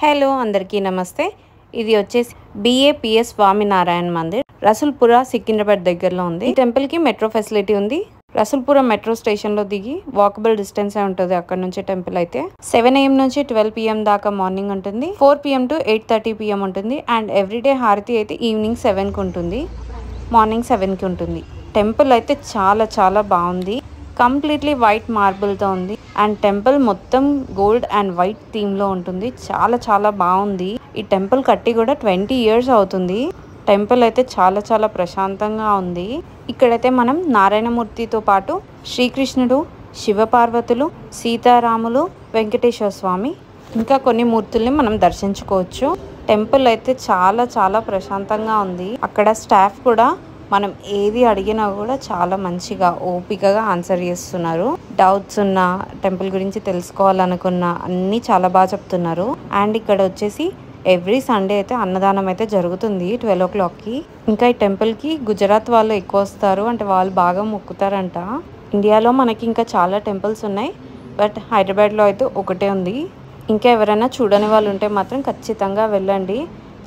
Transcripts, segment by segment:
Hello అందరికీ నమస్తే. ఇది వచ్చేసి BAPS స్వామినారాయణ మందిర్, రసూల్పుర, సికింద్రాబాద్ దగ్గరలో ఉంది. ఈ టెంపుల్ కి మెట్రో ఫెసిలిటీ ఉంది. రసూల్పుర మెట్రో స్టేషన్ లో దిగి వాకబుల్ డిస్టెన్స్ ఉంటుంది అక్కడ నుంచి టెంపుల్ అయితే. 7 AM నుంచి 12 PM దాకా మార్నింగ్ ఉంటుంది. 4 PM to 8:30 PM ఉంటుంది. అండ్ ఎవ్రీడే హారతి అయితే ఈవినింగ్ 7 కి ఉంటుంది, మార్నింగ్ 7 కి ఉంటుంది. టెంపుల్ అయితే చాలా చాలా బాగుంది. కంప్లీట్లీ వైట్ మార్బుల్తో ఉంది. అండ్ టెంపుల్ మొత్తం గోల్డ్ అండ్ వైట్ థీమ్ లో ఉంటుంది. చాలా చాలా బాగుంది. ఈ టెంపుల్ కట్టి కూడా 20 years అవుతుంది. టెంపుల్ అయితే చాలా చాలా ప్రశాంతంగా ఉంది. ఇక్కడైతే మనం నారాయణమూర్తితో పాటు శ్రీకృష్ణుడు, శివపార్వతులు, సీతారాములు, వెంకటేశ్వర స్వామి, ఇంకా కొన్ని మూర్తుల్ని మనం దర్శించుకోవచ్చు. టెంపుల్ అయితే చాలా చాలా ప్రశాంతంగా ఉంది. అక్కడ స్టాఫ్ కూడా మనం ఏది అడిగినా కూడా చాలా మంచిగా ఓపికగా ఆన్సర్ చేస్తున్నారు. డౌట్స్ ఉన్నా, టెంపుల్ గురించి తెలుసుకోవాలనుకున్నా అన్నీ చాలా బాగా చెప్తున్నారు. అండ్ ఇక్కడ వచ్చేసి ఎవ్రీ సండే అయితే అన్నదానం అయితే జరుగుతుంది 12 o'clockకి. ఇంకా ఈ టెంపుల్కి గుజరాత్ వాళ్ళు ఎక్కువ వస్తారు, అంటే వాళ్ళు బాగా మొక్కుతారంట. ఇండియాలో మనకి ఇంకా చాలా టెంపుల్స్ ఉన్నాయి, బట్ హైదరాబాద్లో అయితే ఒకటే ఉంది. ఇంకా ఎవరైనా చూడని వాళ్ళు ఉంటే మాత్రం ఖచ్చితంగా వెళ్ళండి.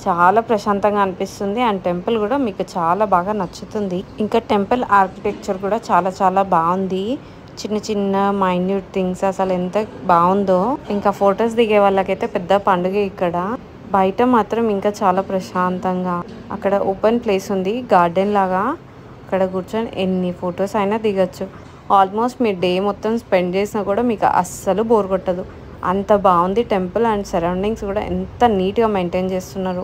చాలా ప్రశాంతంగా అనిపిస్తుంది. అండ్ టెంపుల్ కూడా మీకు చాలా బాగా నచ్చుతుంది. ఇంకా టెంపుల్ ఆర్కిటెక్చర్ కూడా చాలా చాలా బాగుంది. చిన్న చిన్న మైన్యూట్ థింగ్స్ అసలు ఎంత బాగుందో. ఇంకా ఫొటోస్ దిగే వాళ్ళకైతే పెద్ద పండుగ ఇక్కడ. బయట మాత్రం ఇంకా చాలా ప్రశాంతంగా, అక్కడ ఓపెన్ ప్లేస్ ఉంది, గార్డెన్ లాగా. అక్కడ కూర్చొని ఎన్ని ఫొటోస్ అయినా దిగచ్చు. ఆల్మోస్ట్ మీరు డే మొత్తం స్పెండ్ చేసినా కూడా మీకు అస్సలు బోర్ కొట్టదు. అంత బాగుంది టెంపుల్. అండ్ సరౌండింగ్స్ కూడా ఎంత నీట్గా మెయింటైన్ చేస్తున్నారు.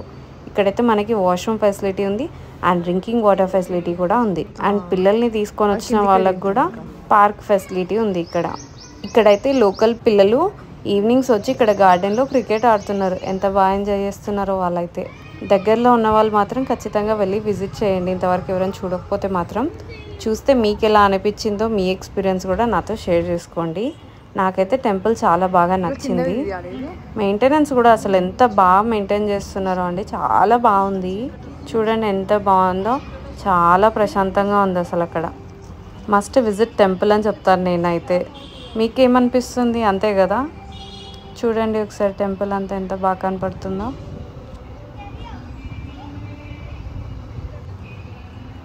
ఇక్కడైతే మనకి వాష్రూమ్ ఫెసిలిటీ ఉంది అండ్ డ్రింకింగ్ వాటర్ ఫెసిలిటీ కూడా ఉంది. అండ్ పిల్లల్ని తీసుకొని వచ్చిన వాళ్ళకి కూడా పార్క్ ఫెసిలిటీ ఉంది ఇక్కడ. ఇక్కడైతే లోకల్ పిల్లలు ఈవినింగ్స్ వచ్చి ఇక్కడ గార్డెన్లో క్రికెట్ ఆడుతున్నారు. ఎంత బాగా ఎంజాయ్ చేస్తున్నారో వాళ్ళైతే. దగ్గరలో ఉన్న వాళ్ళు మాత్రం ఖచ్చితంగా వెళ్ళి విజిట్ చేయండి. ఇంతవరకు ఎవరైనా చూడకపోతే మాత్రం చూస్తే మీకు ఎలా అనిపించిందో మీ ఎక్స్పీరియన్స్ కూడా నాతో షేర్ చేసుకోండి. నాకైతే టెంపుల్ చాలా బాగా నచ్చింది. మెయింటెనెన్స్ కూడా అసలు ఎంత బాగా మెయింటైన్ చేస్తున్నారో అండి, చాలా బాగుంది. చూడండి ఎంత బాగుందో, చాలా ప్రశాంతంగా ఉంది అసలు. అక్కడ మస్ట్ విజిట్ టెంపుల్ అని చెప్తాను నేనైతే. మీకేమనిపిస్తుంది? అంతే కదా. చూడండి ఒకసారి టెంపుల్ అంతా ఎంత బాగా కనపడుతుందో.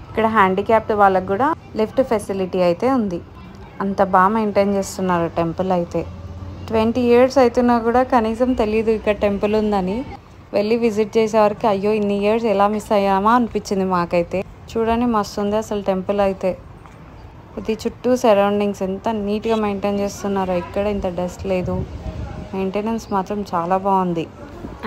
ఇక్కడ హ్యాండిక్యాప్డ్ వాళ్ళకు కూడా లిఫ్ట్ ఫెసిలిటీ అయితే ఉంది. అంత బాగా మెయింటైన్ చేస్తున్నారు టెంపుల్ అయితే. 20 years అవుతున్నా కూడా కనీసం తెలీదు ఇక్కడ టెంపుల్ ఉందని. వెళ్ళి విజిట్ చేసేవారికి అయ్యో ఇన్ని ఇయర్స్ ఎలా మిస్ అయ్యామా అనిపించింది మాకైతే. చూడండి మస్తు ఉంది అసలు టెంపుల్ అయితే. ఇది చుట్టూ సరౌండింగ్స్ ఎంత నీట్గా మెయింటైన్ చేస్తున్నారో. ఇక్కడ ఇంత డస్ట్ లేదు. మెయింటెనెన్స్ మాత్రం చాలా బాగుంది.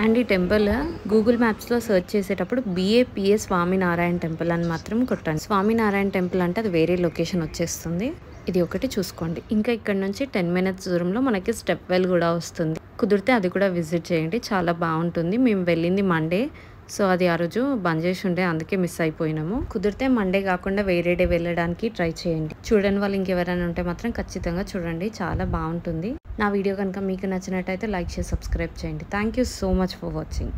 అండ్ ఈ టెంపుల్ గూగుల్ మ్యాప్స్లో సెర్చ్ చేసేటప్పుడు BAPS స్వామినారాయణ టెంపుల్ అని మాత్రం కొట్టండి. స్వామినారాయణ టెంపుల్ అంటే అది వేరే లొకేషన్ వచ్చేస్తుంది. ఇది ఒకటి చూసుకోండి. ఇంకా ఇక్కడ నుంచి 10 minutes దూరంలో మనకి స్టెప్ వెల్ కూడా వస్తుంది. కుదిరితే అది కూడా విజిట్ చేయండి, చాలా బాగుంటుంది. మేము వెళ్ళింది మండే, సో అది ఆ రోజు బంద్ చేసి ఉండే, అందుకే మిస్ అయిపోయినాము. కుదిరితే మండే కాకుండా వేరే డే వెళ్ళడానికి ట్రై చేయండి. చూడని వాళ్ళు ఇంకెవరైనా ఉంటే మాత్రం ఖచ్చితంగా చూడండి, చాలా బాగుంటుంది. నా వీడియో కనుక మీకు నచ్చినట్టయితే లైక్ చేసి సబ్స్క్రైబ్ చేయండి. Thank you so much for watching.